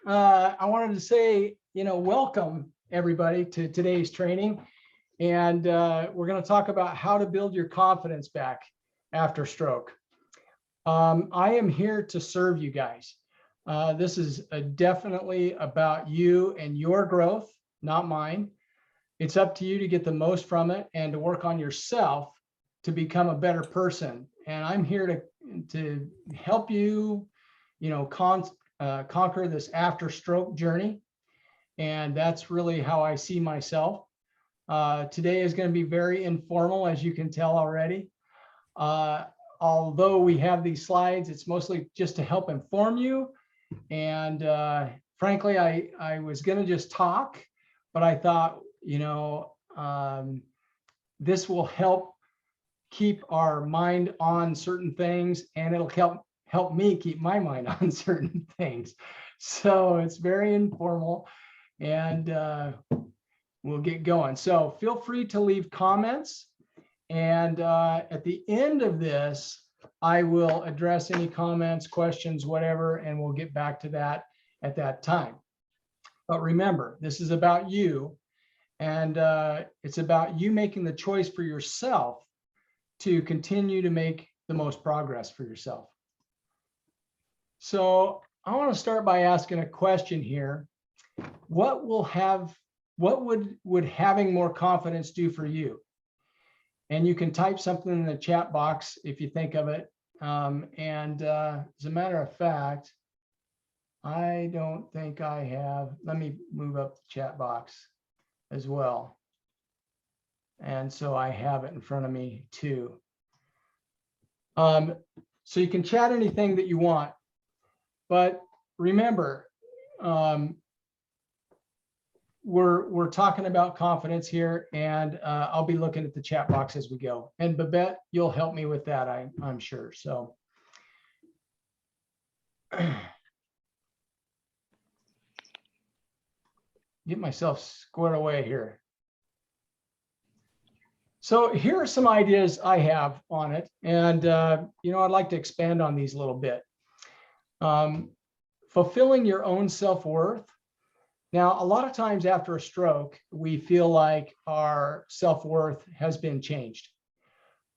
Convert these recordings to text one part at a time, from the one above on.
I wanted to say, welcome everybody to today's training. And we're going to talk about how to build your confidence back after stroke. I am here to serve you guys. This is definitely about you and your growth, not mine. It's up to you to get the most from it and to work on yourself to become a better person. And I'm here to help you, conquer this after stroke journey. And that's really how I see myself. Today is going to be very informal, as you can tell already. Although we have these slides, it's mostly just to help inform you. And frankly, I was going to just talk, but I thought, this will help keep our mind on certain things, and it'll help me keep my mind on certain things. So it's very informal, and we'll get going. So feel free to leave comments, and at the end of this, I will address any comments, questions, whatever, and we'll get back to that at that time. But remember, this is about you, and it's about you making the choice for yourself to continue to make the most progress for yourself. So I want to start by asking a question here. What would having more confidence do for you? And you can type something in the chat box if you think of it. As a matter of fact, I don't think I have. Let me move up the chat box as well. And so I have it in front of me too. So you can chat anything that you want, but remember, we're talking about confidence here, and I'll be looking at the chat box as we go. And Babette, you'll help me with that, I'm sure. So get myself squared away here. So here are some ideas I have on it, and I'd like to expand on these a little bit. Fulfilling your own self-worth. Now, a lot of times after a stroke, we feel like our self-worth has been changed.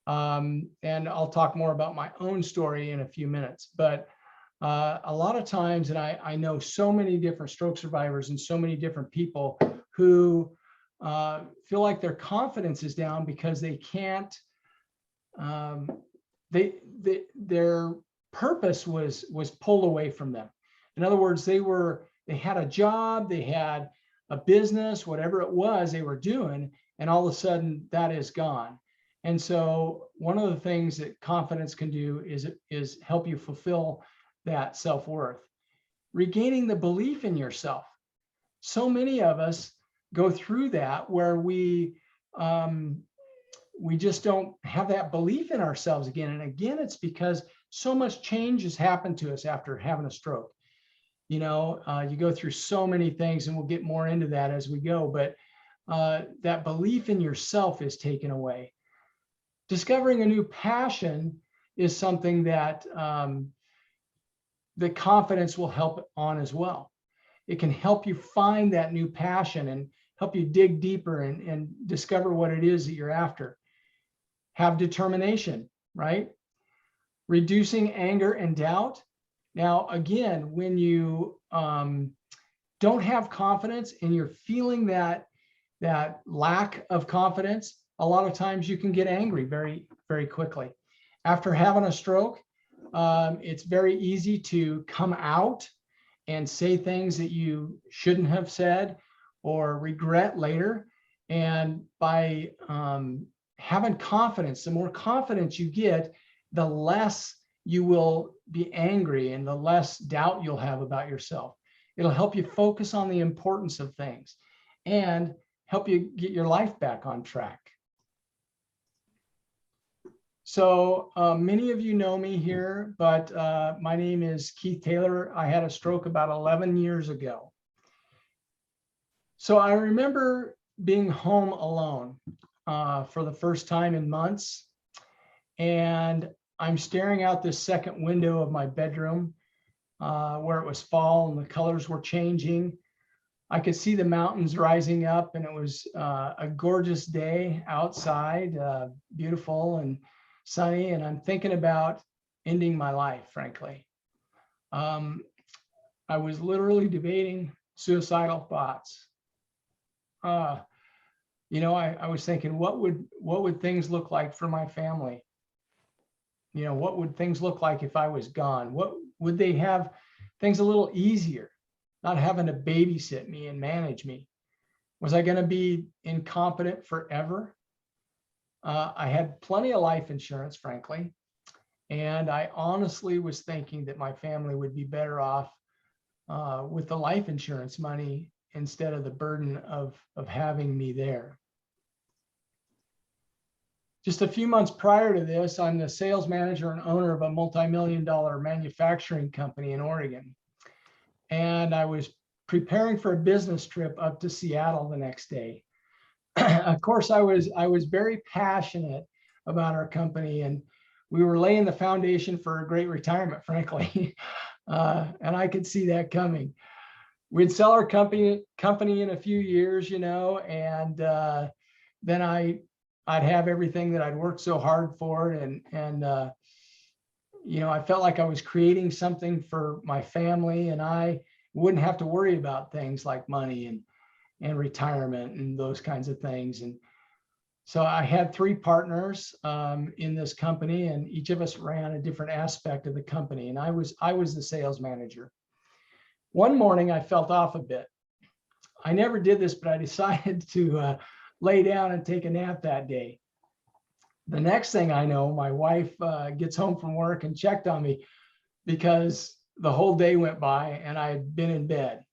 And I'll talk more about my own story in a few minutes, but a lot of times, and I know so many different stroke survivors and so many different people who feel like their confidence is down because they can't, their purpose was pulled away from them. In other words, they had a job, they had a business, whatever it was they were doing, and all of a sudden that is gone. And so one of the things that confidence can do is help you fulfill that self-worth. Regaining the belief in yourself. So many of us go through that where we just don't have that belief in ourselves again. And again, it's because so much change has happened to us after having a stroke. You go through so many things, and we'll get more into that as we go, but that belief in yourself is taken away. Discovering a new passion is something that the confidence will help on as well. It can help you find that new passion and help you dig deeper and discover what it is that you're after. Have determination, right? Reducing anger and doubt. Now, again, when you don't have confidence and you're feeling that lack of confidence, a lot of times you can get angry very, very quickly. After having a stroke, it's very easy to come out and say things that you shouldn't have said or regret later. And by having confidence, the more confidence you get, the less you will be angry and the less doubt you'll have about yourself. It'll help you focus on the importance of things and help you get your life back on track. So many of you know me here, but my name is Keith Taylor. I had a stroke about 11 years ago. So I remember being home alone for the first time in months. And I'm staring out this second window of my bedroom where it was fall and the colors were changing. I could see the mountains rising up, and it was a gorgeous day outside, beautiful and sunny. And I'm thinking about ending my life, frankly. I was literally debating suicidal thoughts. I was thinking, what would things look like for my family? What would things look like if I was gone? What would they have things a little easier, not having to babysit me and manage me? Was I going to be incompetent forever? I had plenty of life insurance, frankly. And I honestly was thinking that my family would be better off with the life insurance money instead of the burden of having me there. Just a few months prior to this, I'm the sales manager and owner of a multi-million-dollar manufacturing company in Oregon. And I was preparing for a business trip up to Seattle the next day. Of course, I was very passionate about our company, and we were laying the foundation for a great retirement, frankly. And I could see that coming. We'd sell our company in a few years, and then I'd have everything that I'd worked so hard for, and I felt like I was creating something for my family, and I wouldn't have to worry about things like money and retirement and those kinds of things. And so I had 3 partners in this company, and each of us ran a different aspect of the company. And I was the sales manager. One morning I felt off a bit. I never did this, but I decided to lay down and take a nap that day. The next thing I know, my wife gets home from work and checked on me because the whole day went by and I had been in bed.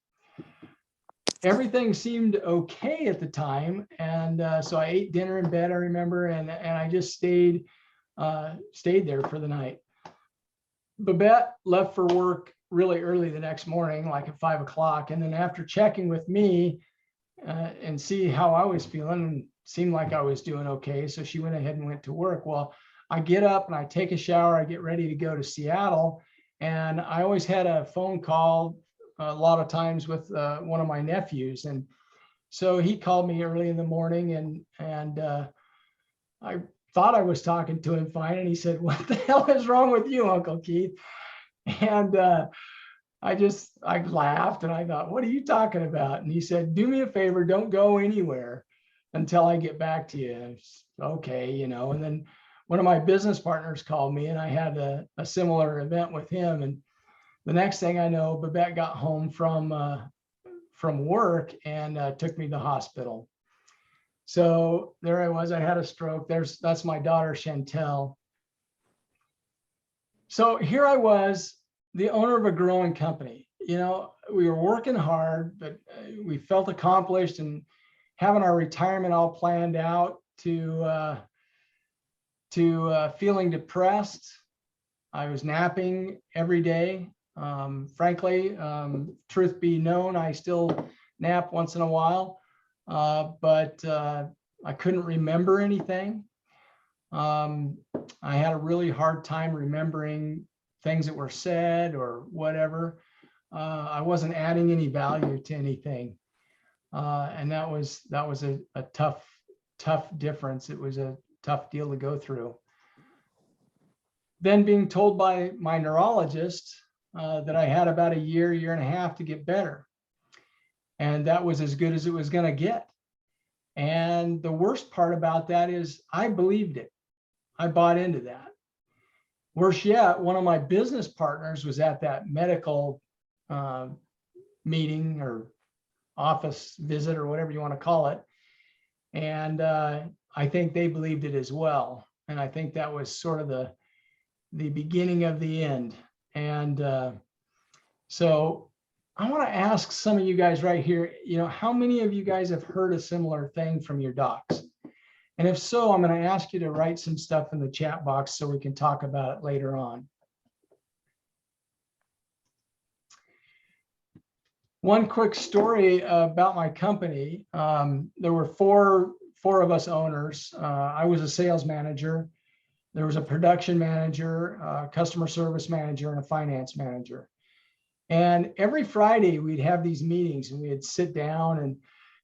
Everything seemed okay at the time. And so I ate dinner in bed, I remember, and I just stayed there for the night. Babette left for work really early the next morning, like at 5 o'clock. And then after checking with me and see how I was feeling, seemed like I was doing okay. So she went ahead and went to work. Well, I get up and I take a shower. I get ready to go to Seattle. And I always had a phone call a lot of times with one of my nephews. And so he called me early in the morning, and I thought I was talking to him fine. And he said, "What the hell is wrong with you, Uncle Keith?" And I laughed and I thought, "What are you talking about?" And he said, "Do me a favor, don't go anywhere until I get back to you." Okay, And then one of my business partners called me, and I had a similar event with him. And the next thing I know, Babette got home from work and took me to the hospital. So there I was. I had a stroke. That's my daughter, Chantel. So here I was, the owner of a growing company. We were working hard, but we felt accomplished and having our retirement all planned out to feeling depressed. I was napping every day. Frankly, truth be known, I still nap once in a while, but I couldn't remember anything. I had a really hard time remembering things that were said or whatever. I wasn't adding any value to anything. And that was a tough difference. It was a tough deal to go through. Then being told by my neurologist that I had about a year and a half to get better. And that was as good as it was going to get. And the worst part about that is I believed it. I bought into that. Worse yet, one of my business partners was at that medical meeting or office visit or whatever you want to call it. And I think they believed it as well. And I think that was sort of the beginning of the end. And so I want to ask some of you guys right here, how many of you guys have heard a similar thing from your docs? And if so, I'm going to ask you to write some stuff in the chat box so we can talk about it later on. One quick story about my company. There were four of us owners. I was a sales manager. There was a production manager, a customer service manager, and a finance manager. And every Friday we'd have these meetings and we'd sit down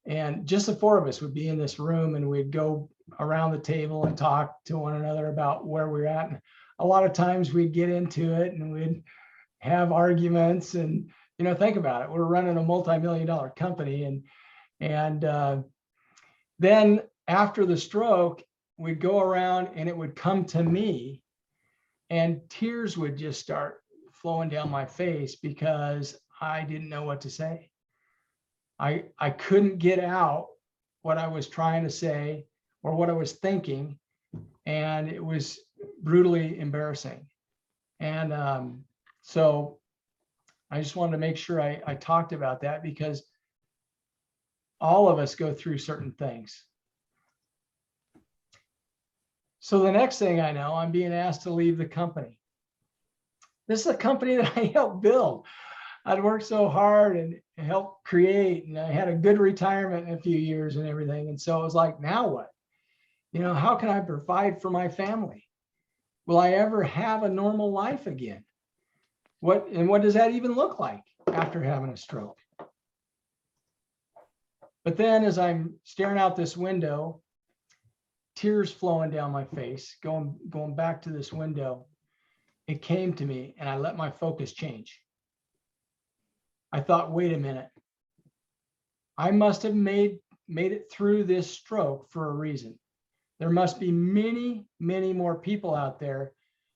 and just the four of us would be in this room and we'd go around the table and talk to one another about where we're at. And a lot of times we'd get into it and we'd have arguments and, think about it. We're running a multi-million-dollar company. And then after the stroke, we'd go around and it would come to me and tears would just start flowing down my face because I didn't know what to say. I couldn't get out what I was trying to say or what I was thinking. And it was brutally embarrassing. And so I just wanted to make sure I talked about that because all of us go through certain things. So the next thing I know, I'm being asked to leave the company. This is a company that I helped build. I'd worked so hard and helped create, and I had a good retirement in a few years and everything. And so it was like, now what? How can I provide for my family? Will I ever have a normal life again? What does that even look like after having a stroke? But then as I'm staring out this window, tears flowing down my face, going back to this window, it came to me and I let my focus change. I thought, wait a minute. I must have made it through this stroke for a reason. There must be many, many more people out there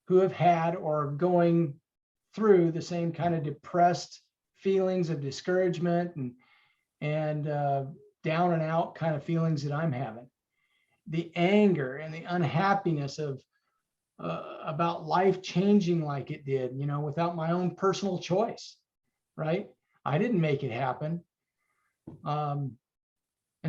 who have had or are going through the same kind of depressed feelings of discouragement and down and out kind of feelings that I'm having. The anger and the unhappiness of about life changing like it did, without my own personal choice, right? I didn't make it happen. And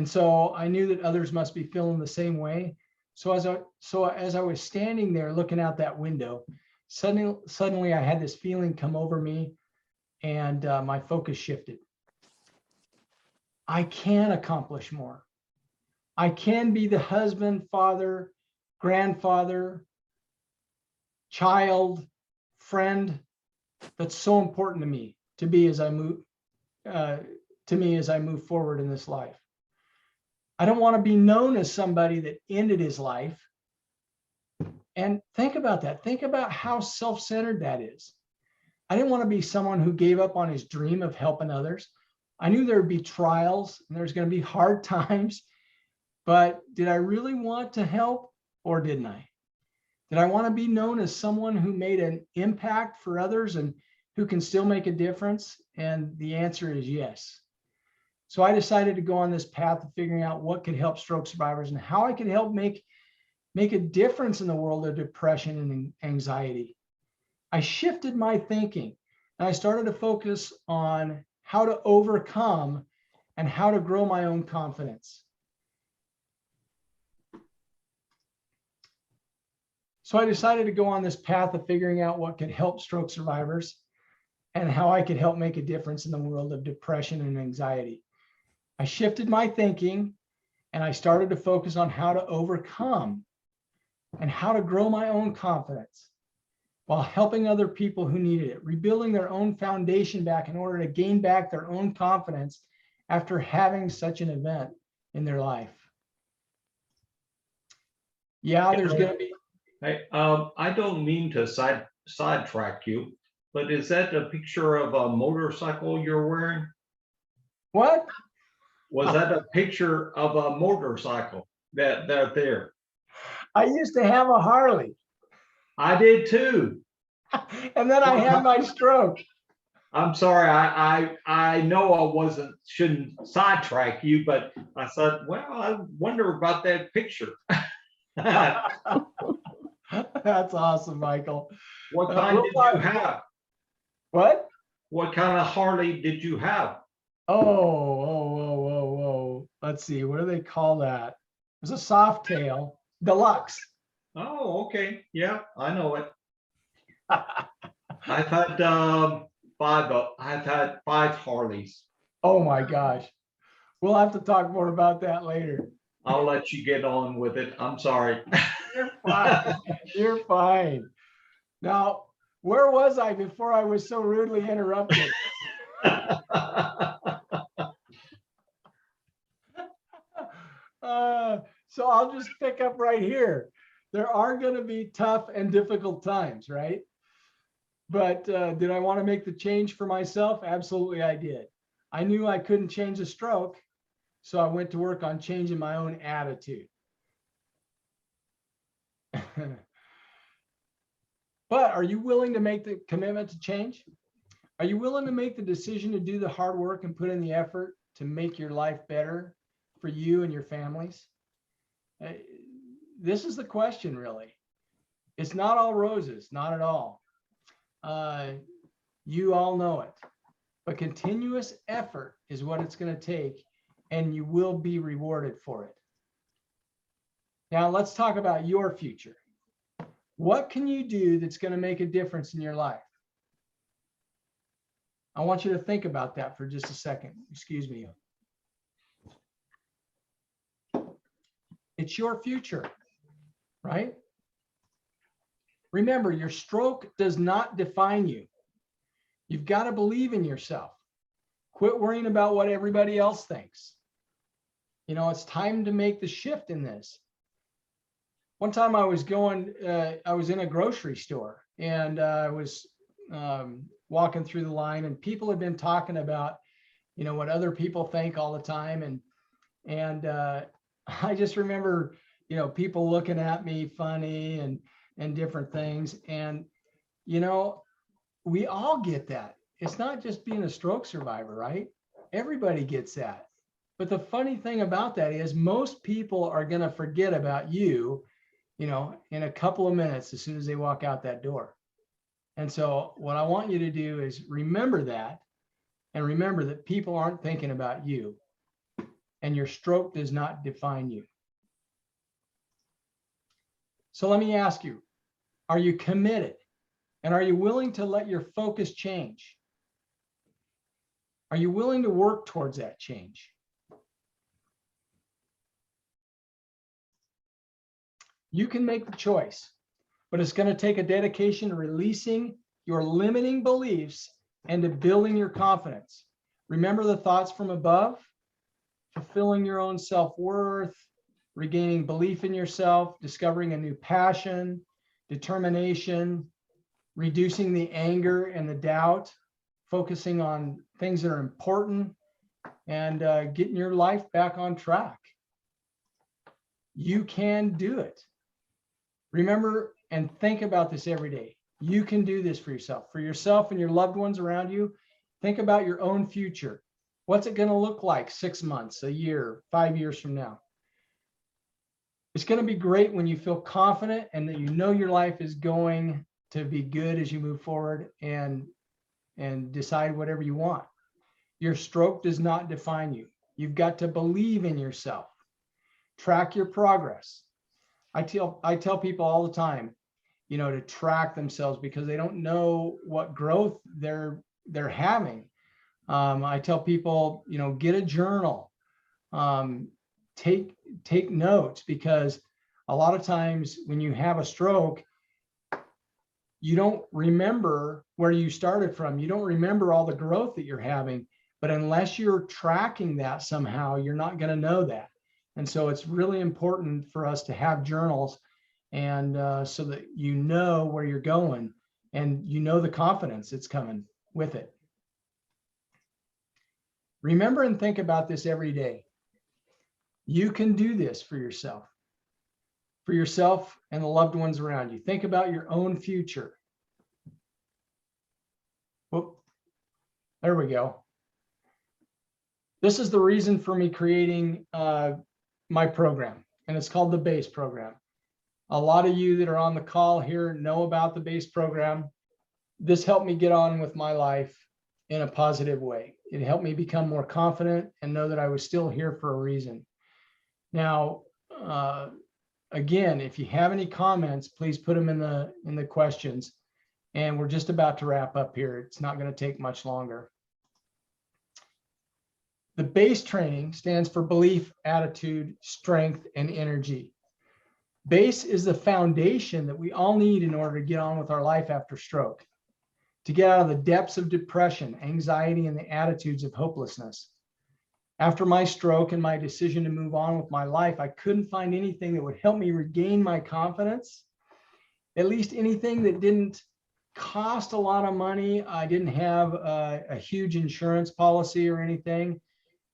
so I knew that others must be feeling the same way. So as I was standing there looking out that window, suddenly I had this feeling come over me and my focus shifted. I can accomplish more. I can be the husband, father, grandfather, child, friend that's so important to me to be as I move forward in this life. I don't want to be known as somebody that ended his life. And think about that. Think about how self-centered that is. I didn't want to be someone who gave up on his dream of helping others. I knew there would be trials and there's going to be hard times, but did I really want to help or didn't I? Did I want to be known as someone who made an impact for others and who can still make a difference? And the answer is yes. So I decided to go on this path of figuring out what could help stroke survivors and how I could help make a difference in the world of depression and anxiety. I shifted my thinking and I started to focus on how to overcome and how to grow my own confidence. So I decided to go on this path of figuring out what could help stroke survivors and how I could help make a difference in the world of depression and anxiety. I shifted my thinking and I started to focus on how to overcome and how to grow my own confidence while helping other people who needed it, rebuilding their own foundation back in order to gain back their own confidence after having such an event in their life. Yeah, there's going to be. Hey, I don't mean to sidetrack you, but is that a picture of a motorcycle you're wearing? What? Was that a picture of a motorcycle that there? I used to have a Harley. I did too. And then I had my stroke. I'm sorry, I know I shouldn't sidetrack you, but I thought, well, I wonder about that picture. That's awesome, Michael. What kind did you have? What? What kind of Harley did you have? Oh. Let's see. What do they call that? It was a soft tail deluxe. Oh, okay. Yeah, I know it. I've had five Harleys. Oh my gosh. We'll have to talk more about that later. I'll let you get on with it. I'm sorry. You're fine. You're fine. Now, where was I before I was so rudely interrupted? So I'll just pick up right here. There are going to be tough and difficult times, right? But did I want to make the change for myself? Absolutely, I did. I knew I couldn't change a stroke, so I went to work on changing my own attitude. But are you willing to make the commitment to change? Are you willing to make the decision to do the hard work and put in the effort to make your life better for you and your families? This is the question, really. It's not all roses, not at all. You all know it. But continuous effort is what it's going to take, and you will be rewarded for it. Now, let's talk about your future. What can you do that's going to make a difference in your life? I want you to think about that for just a second. Excuse me. It's your future, right? Remember, your stroke does not define you. You've got to believe in yourself. Quit worrying about what everybody else thinks. You know, it's time to make the shift in this. One time I was in a grocery store, and I was walking through the line, and people had been talking about, you know, what other people think all the time. And I just remember, you know, people looking at me funny and different things. And, you know, we all get that. It's not just being a stroke survivor, right? Everybody gets that. But the funny thing about that is most people are going to forget about you, you know, in a couple of minutes as soon as they walk out that door. And so what I want you to do is remember that, and remember that people aren't thinking about you, and your stroke does not define you. So let me ask you, are you committed? And are you willing to let your focus change? Are you willing to work towards that change? You can make the choice, but it's going to take a dedication to releasing your limiting beliefs and to building your confidence. Remember the thoughts from above, fulfilling your own self-worth, regaining belief in yourself, discovering a new passion, determination, reducing the anger and the doubt, focusing on things that are important, and getting your life back on track. You can do it. Remember and think about this every day. You can do this for yourself and your loved ones around you. Think about your own future. What's it going to look like 6 months, a year, 5 years from now? It's going to be great when you feel confident and that you know your life is going to be good as you move forward and decide whatever you want. Your stroke does not define you. You've got to believe in yourself. Track your progress. I tell people all the time, you know, to track themselves because they don't know what growth they're having. I tell people, you know, get a journal, take notes, because a lot of times when you have a stroke, you don't remember where you started from. You don't remember all the growth that you're having, but unless you're tracking that somehow, you're not going to know that. And so it's really important for us to have journals, and so that you know where you're going and you know the confidence that's coming with it. Remember and think about this every day. You can do this for yourself and the loved ones around you. Think about your own future. Whoop. There we go. This is the reason for me creating my program, and it's called the BASE program. A lot of you that are on the call here know about the BASE program. This helped me get on with my life in a positive way. It helped me become more confident and know that I was still here for a reason. Now, again, if you have any comments, please put them in the questions. And we're just about to wrap up here. It's not going to take much longer. The BASE training stands for belief, attitude, strength, and energy. BASE is the foundation that we all need in order to get on with our life after stroke. to get out of the depths of depression, anxiety, and the attitudes of hopelessness. After my stroke and my decision to move on with my life, I couldn't find anything that would help me regain my confidence, at least anything that didn't cost a lot of money. I didn't have a huge insurance policy or anything.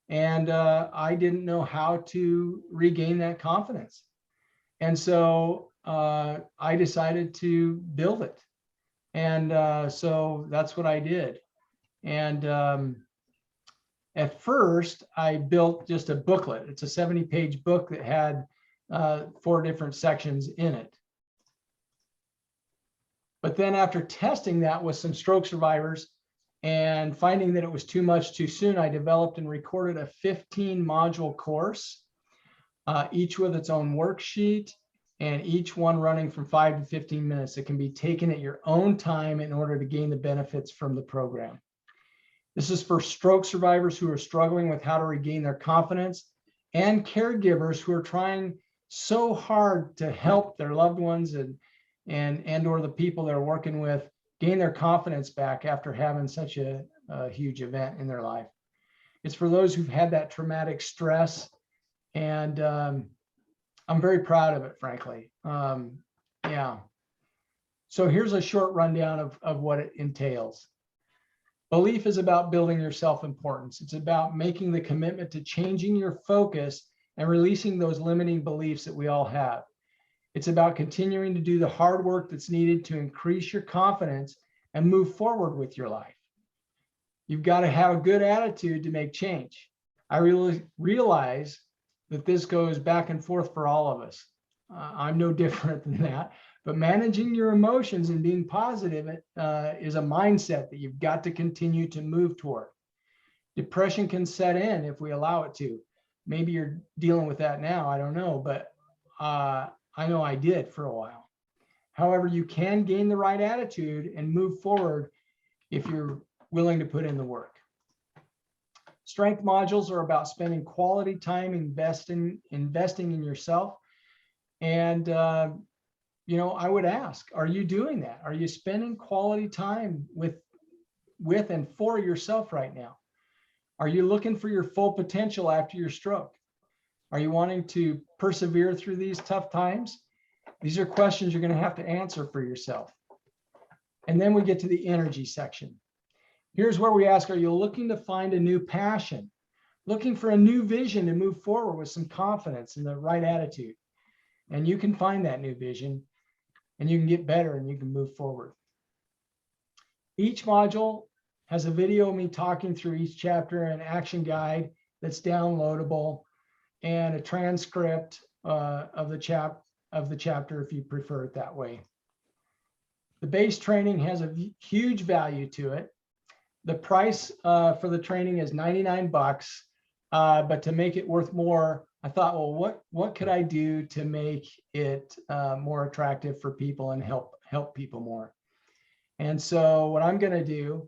And I didn't know how to regain that confidence. And so I decided to build it. And so that's what I did. And at first, I built just a booklet. It's a 70-page book that had 4 different sections in it. But then after testing that with some stroke survivors and finding that it was too much too soon, I developed and recorded a 15-module course, each with its own worksheet, and each one running from 5 to 15 minutes. It can be taken at your own time in order to gain the benefits from the program. This is for stroke survivors who are struggling with how to regain their confidence, and caregivers who are trying so hard to help their loved ones and or the people they're working with gain their confidence back after having such a huge event in their life. It's for those who've had that traumatic stress, and I'm very proud of it, frankly. Yeah. So here's a short rundown of what it entails. Belief is about building your self-importance. It's about making the commitment to changing your focus and releasing those limiting beliefs that we all have. It's about continuing to do the hard work that's needed to increase your confidence and move forward with your life. You've got to have a good attitude to make change. I really realize that this goes back and forth for all of us. I'm no different than that. But managing your emotions and being positive is a mindset that you've got to continue to move toward. Depression can set in if we allow it to. Maybe you're dealing with that now, I don't know, but I know I did for a while. However, you can gain the right attitude and move forward if you're willing to put in the work. Strength modules are about spending quality time investing in yourself. And you know, I would ask, are you doing that? Are you spending quality time with and for yourself right now? Are you looking for your full potential after your stroke? Are you wanting to persevere through these tough times? These are questions you're going to have to answer for yourself. And then we get to the energy section. Here's where we ask, are you looking to find a new passion? Looking for a new vision to move forward with some confidence and the right attitude? And you can find that new vision, and you can get better, and you can move forward. Each module has a video of me talking through each chapter, an action guide that's downloadable, and a transcript of the chapter if you prefer it that way. The base training has a huge value to it. The price for the training is $99, but to make it worth more, I thought, well, what could I do to make it more attractive for people and help people more? And so what I'm going to do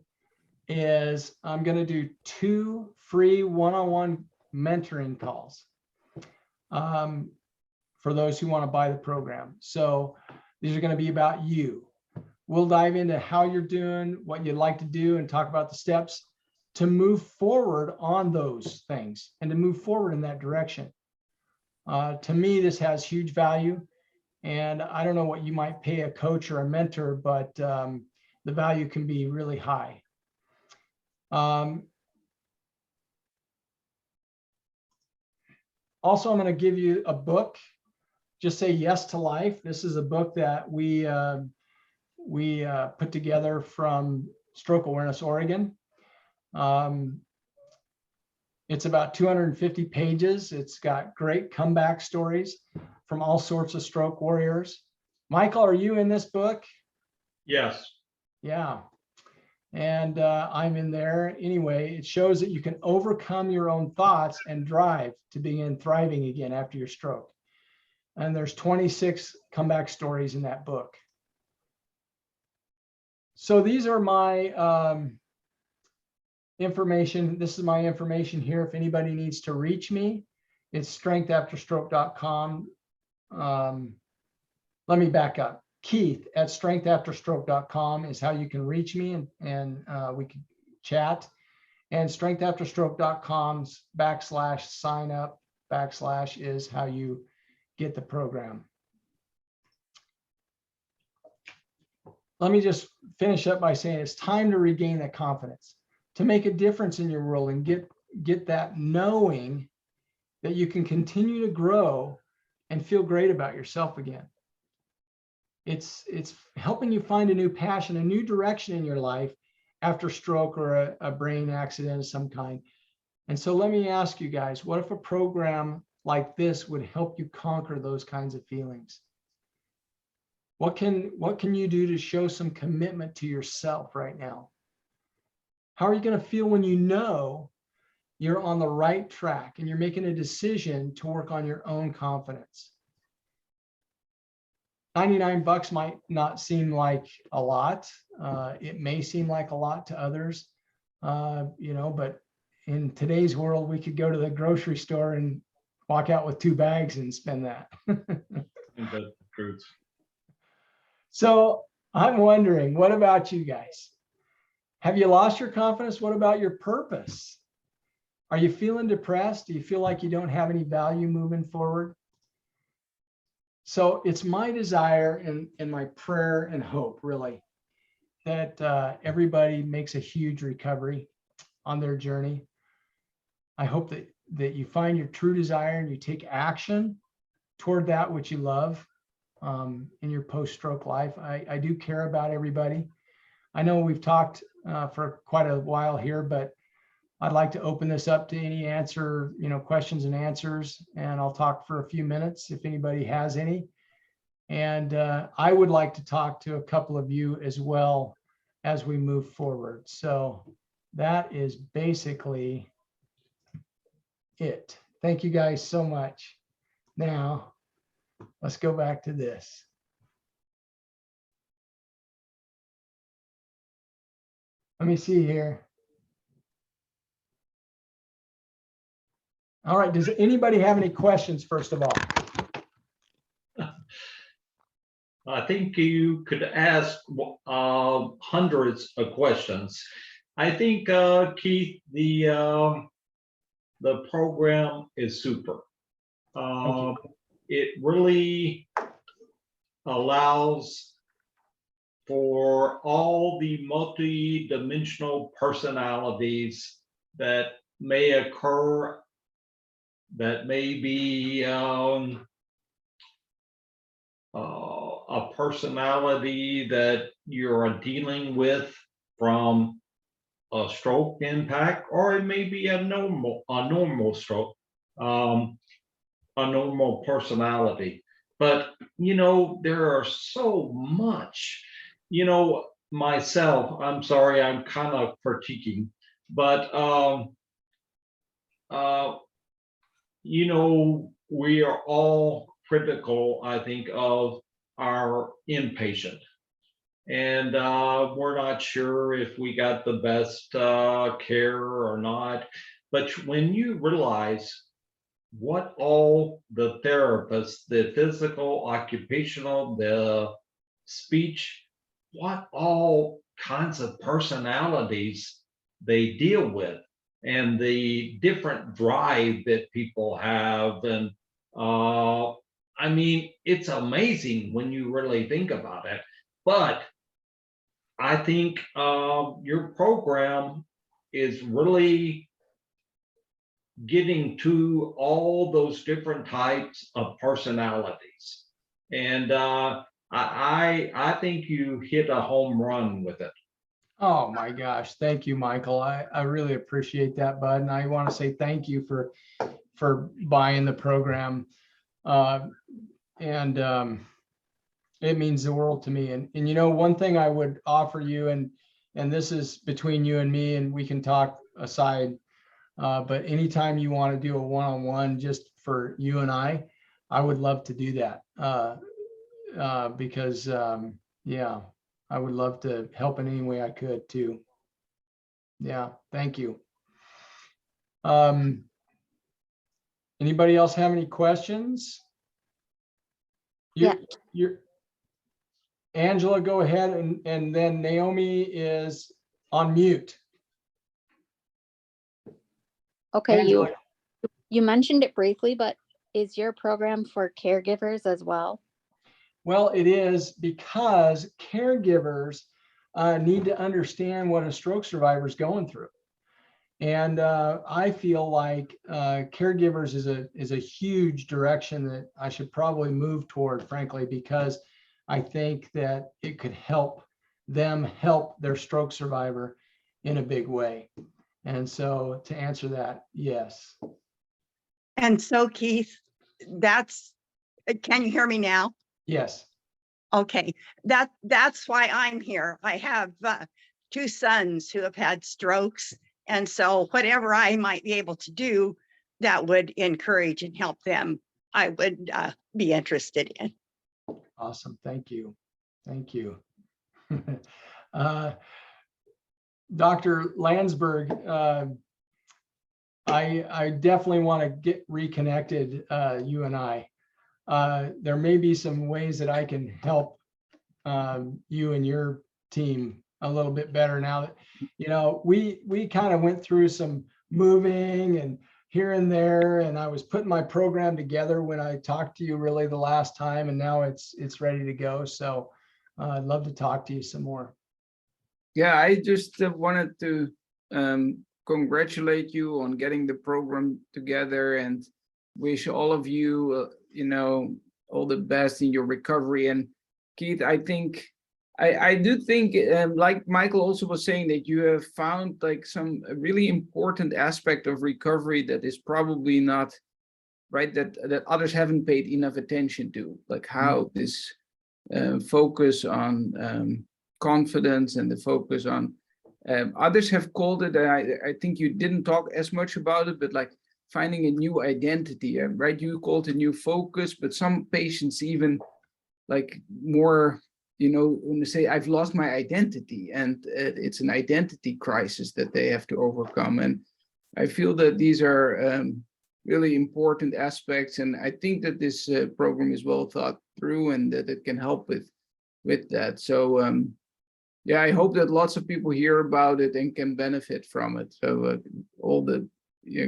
is I'm going to do 2 free one-on-one mentoring calls for those who want to buy the program. So these are going to be about you. We'll dive into how you're doing, what you'd like to do, and talk about the steps to move forward on those things and to move forward in that direction. To me, this has huge value, and I don't know what you might pay a coach or a mentor, but the value can be really high. Also, I'm going to give you a book, Just Say Yes to Life. This is a book that we put together from Stroke Awareness Oregon. It's about 250 pages. It's got great comeback stories from all sorts of stroke warriors. Michael, are you in this book? Yes. Yeah. And I'm in there. Anyway, it shows that you can overcome your own thoughts and drive to begin thriving again after your stroke. And there's 26 comeback stories in that book. So these are my information. This is my information here. If anybody needs to reach me, it's strengthafterstroke.com. Let me back up. Keith@strengthafterstroke.com is how you can reach me, and we can chat. And strengthafterstroke.com/sign-up/ is how you get the program. Let me just finish up by saying it's time to regain that confidence, to make a difference in your world, and get that knowing that you can continue to grow and feel great about yourself again. It's helping you find a new passion, a new direction in your life after stroke or a brain accident of some kind. And so let me ask you guys, what if a program like this would help you conquer those kinds of feelings? What can you do to show some commitment to yourself right now? How are you going to feel when you know you're on the right track and you're making a decision to work on your own confidence? $99 might not seem like a lot. It may seem like a lot to others, but in today's world, we could go to the grocery store and walk out with 2 bags and spend that. That's true. So I'm wondering, what about you guys? Have you lost your confidence? What about your purpose? Are you feeling depressed? Do you feel like you don't have any value moving forward? So it's my desire and my prayer and hope, really, that everybody makes a huge recovery on their journey. I hope that you find your true desire and you take action toward that which you love in your post-stroke life. I do care about everybody. I know we've talked for quite a while here, but I'd like to open this up to any questions and answers, and I'll talk for a few minutes if anybody has any. And I would like to talk to a couple of you as well as we move forward. So that is basically it. Thank you guys so much. Now, let's go back to this. Let me see here. All right, does anybody have any questions, first of all? I think you could ask hundreds of questions. I think, Keith, the program is super. It really allows for all the multi-dimensional personalities that may occur, that may be a personality that you're dealing with from a stroke impact, or it may be a normal stroke, a normal personality. But there are so much. Myself, I'm sorry, I'm kind of critiquing, but we are all critical, I think, of our inpatient. And we're not sure if we got the best care or not. But when you realize what all the therapists, the physical, occupational, the speech, what all kinds of personalities they deal with, and the different drive that people have. And it's amazing when you really think about it. But I think your program is really getting to all those different types of personalities. And I think you hit a home run with it. Oh my gosh. Thank you, Michael. I really appreciate that, bud. And I want to say thank you for buying the program. It means the world to me. And one thing I would offer you, and this is between you and me, and we can talk aside, but anytime you want to do a one-on-one just for you and I would love to do that. Because I would love to help in any way I could too. Yeah, thank you. Anybody else have any questions? Yeah. Angela, go ahead, and then Naomi is on mute. Okay, Angela. you mentioned it briefly, but is your program for caregivers as well? Well, it is, because caregivers need to understand what a stroke survivor is going through. And I feel like caregivers is a huge direction that I should probably move toward, frankly, because I think that it could help them help their stroke survivor in a big way. And so to answer that, yes. And so Keith, can you hear me now? Yes. Okay, that's why I'm here. I have 2 sons who have had strokes. And so whatever I might be able to do that would encourage and help them, I would be interested in. Awesome. Thank you. Thank you. Dr. Landsberg, I definitely want to get reconnected, you and I. There may be some ways that I can help you and your team a little bit better now that, you know, we kind of went through some moving and here and there, and I was putting my program together when I talked to you really the last time, and now it's ready to go. So I'd love to talk to you some more. Yeah, I just wanted to congratulate you on getting the program together and wish all of you, you know, all the best in your recovery. And Keith, I do think, like Michael also was saying, that you have found like some really important aspect of recovery that is probably not right, that others haven't paid enough attention to, like how this focus on confidence and the focus on others have called it, I think you didn't talk as much about it, but like finding a new identity, right? You called it new focus, but some patients even like more, you know, when they say I've lost my identity, and it's an identity crisis that they have to overcome. And I feel that these are really important aspects, and I think that this program is well thought through and that it can help with that. So yeah, I hope that lots of people hear about it and can benefit from it. So all the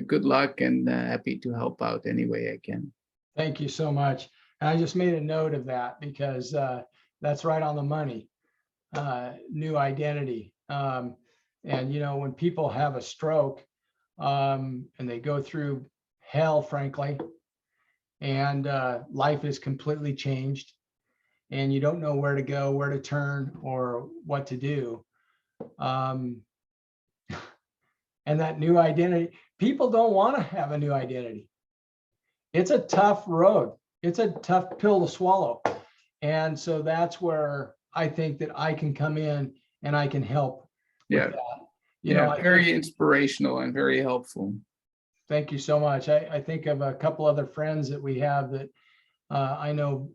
good luck, and happy to help out any way I can. Thank you so much. And I just made a note of that because that's right on the money. New identity. And you know, when people have a stroke and they go through hell, frankly, and life is completely changed, and you don't know where to go, where to turn, or what to do. And that new identity, people don't want to have a new identity. It's a tough road. It's a tough pill to swallow. And so that's where I think that I can come in and I can help with that. You know, very inspirational and very helpful. Thank you so much. I think of a couple other friends that we have that I know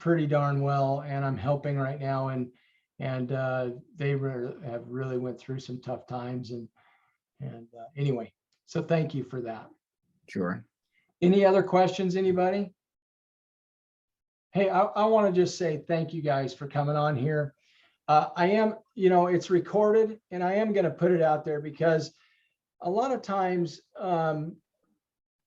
pretty darn well, and I'm helping right now, and they have really went through some tough times, and anyway, so thank you for that. Sure. Any other questions, anybody? Hey, I want to just say thank you guys for coming on here. I am, you know, it's recorded, and I am going to put it out there because a lot of times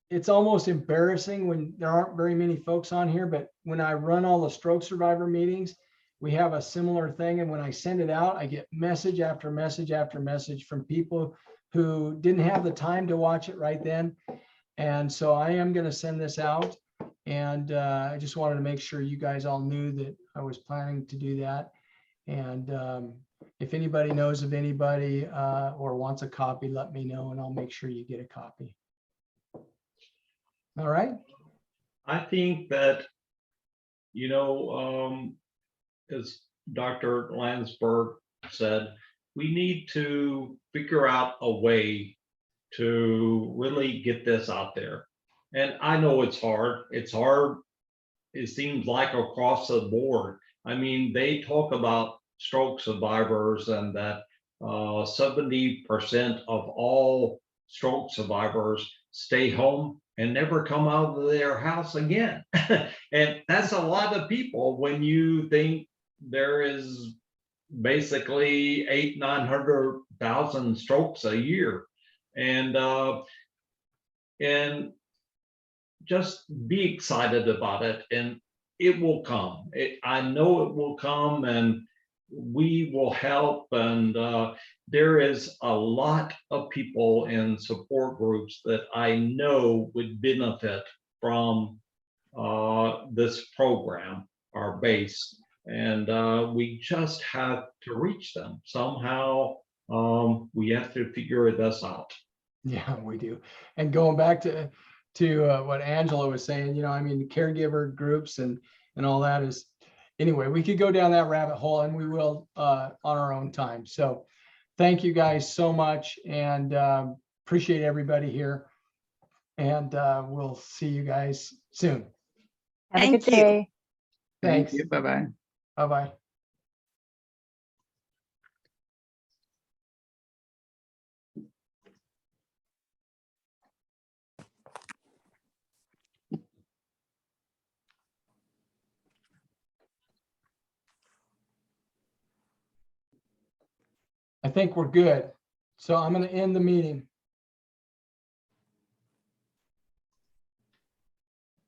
it's almost embarrassing when there aren't very many folks on here, but when I run all the stroke survivor meetings, we have a similar thing. And when I send it out, I get message after message after message from people who didn't have the time to watch it right then. And so I am going to send this out. And I just wanted to make sure you guys all knew that I was planning to do that. And if anybody knows of anybody or wants a copy, let me know, and I'll make sure you get a copy. All right. I think that, you know, as Dr. Landsberg said, we need to figure out a way to really get this out there. And I know it's hard. It's hard, it seems like, across the board. I mean, they talk about stroke survivors and that 70% of all stroke survivors stay home and never come out of their house again. And that's a lot of people when you think there is basically 800,000-900,000 strokes a year. And just be excited about it, and it will come. I know it will come, and we will help. And there is a lot of people in support groups that I know would benefit from this program, our base. And we just have to reach them somehow. We have to figure this out. Yeah, we do. And going back to what Angela was saying, you know, I mean, caregiver groups and all that is, anyway, we could go down that rabbit hole, and we will on our own time. So thank you guys so much, and appreciate everybody here. And we'll see you guys soon. Have a Thank good you. day. Thanks. Thank you. Bye-bye. Bye-bye. I think we're good. So I'm going to end the meeting.